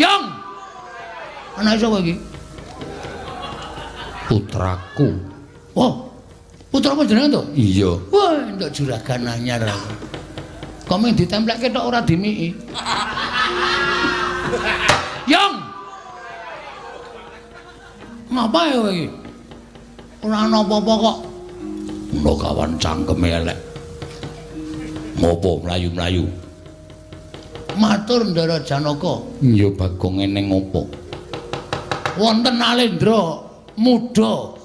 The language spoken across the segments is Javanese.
Yong. Anak sapa iki? Putraku. Oh. Putramu jenengan to? Iya. Wah, entuk juragan anyar aku. Kok mung ditempleke tok ora dimiki. Yong. Ngapain kowe iki? Ora ana apa-apa kok. Ono kawan cangkeme elek. Ngopo mlayu-mlayu? Matur Ndara Janaka. Ya Bagong eneng ngopo? Wonten Alendra muda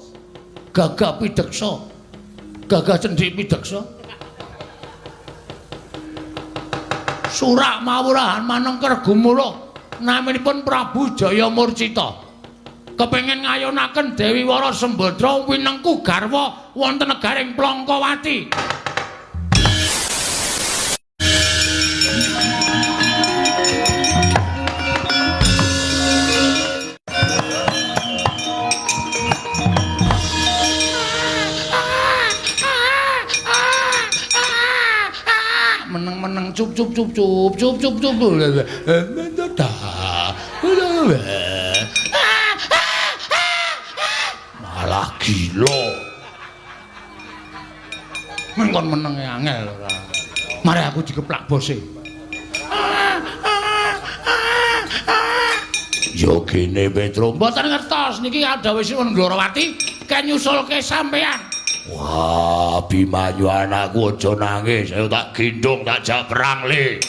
gagah pideksa. Gagah cendhik pideksa. Surak mawurahan manengker gumuluk naminipun Prabu Jaya Murcita. Kepengin ngayonaken Dewi Wara Sembadra winengku garwa wonten negaring Plangkawati. Meneng-meneng cup cup cup cup cup cup cup. Malah gila. Mengkon menenge angel ora. Mari aku dikeplak bose. Yo kene Petro, mboten ngertos niki adawesipun Glorawati ken nyusulke sampean. Wah, Bimanyu anakku aja nangis, ayo tak gendong tak jak perang le.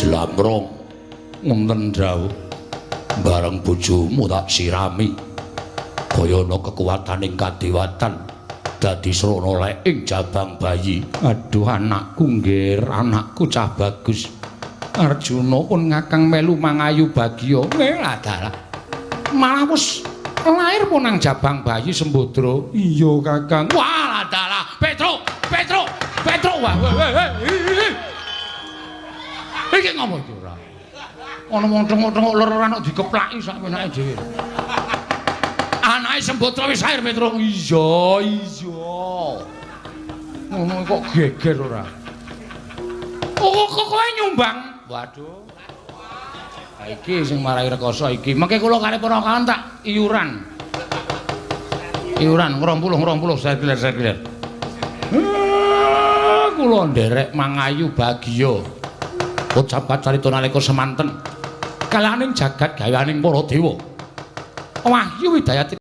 Jelamrong wonten dawuh bareng bojomu tak sirami kaya ana kekuwataning kadewatan dadi srana lek ing jabang bayi. Aduh anakku nggih, anakku cah bagus. Arjuna pun ngakang melu mangayu bagya. Dalah. Malah wis lair pun nang jabang bayi Sembadra. Iya Kakang. Wah dalah. Petro. Wah. Iki ngopo iki ora? Ana wong tengok-tengok loro ora nek dikeplaki sak penake dhewe. Anake Sembadra wis lair Petro. Iya. Ngono kok geger ora? Kok kowe nyumbang? Waduh. Ha iki sing marai rekoso iki. Mengke kula kare para kawan tak iuran. Iuran 20 sekuler. Kula nderek mangayu bagya. Ucap carita nalika semanten kalaning jagat gawaning para dewa. Wahyu Widayati